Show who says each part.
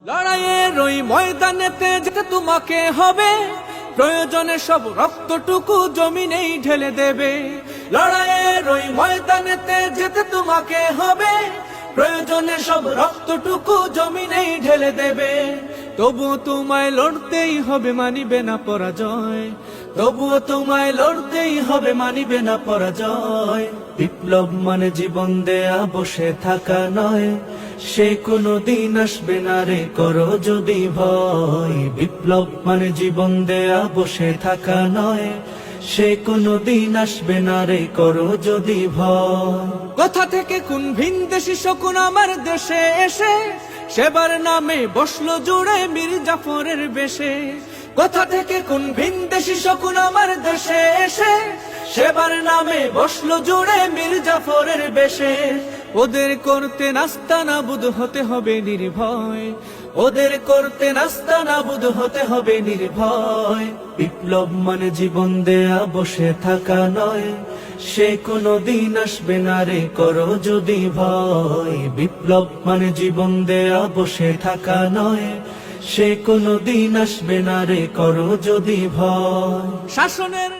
Speaker 1: লড়াইয়ের ওই ময়দানেতে যেতে তোমাকে হবে, প্রয়োজনে সব রক্তটুকু জমিনেই ঢেলে দেবে। লড়াইয়ের ওই ময়দানেতে যেতে তোমাকে হবে, প্রয়োজনে সব রক্তটুকু জমিনেই ঢেলে দেবে। তবুও তোমায় লড়তেই হবে, মানিবে না পরাজয়। তবুও তোমায় লড়তেই হবে, মানিবে না পরাজয়। বিপ্লব মানে জীবন দেয়া, বসে থাকা নয়। সে কোনো দিন আসবে না রে, করো যদি ভয়। বিপ্লব মানে জীবন দেয়া, বসে থাকা নয়। সে কোনো দিন আসবে না রে, করো যদি ভয়। কোথা থেকে কোন ভিনদেশী শকুন আমার দেশে এসে সেবার নামে বসলো জুড়ে মীর জাফরের বেশে। কোথা থেকে কোন ভিনদেশী শকুন আমার দেশে এসে সেবার নামে বসলো জুড়ে মীর জাফরের বেশে। ওদের করতে নাস্তানাবুদ হতে হবে নির্ভয়। ওদের করতে নাস্তানাবুদ হতে হবে নির্ভয়। বিপ্লব মানে জীবন দেয়া, বসে থাকা নয়। সে কোনো দিন আসবে না রে, করো যদি ভয়। বিপ্লব মানে জীবন দেয়া, বসে থাকা নয়। সে কোনো দিন আসবে না রে, করো যদি ভয়। শাসনের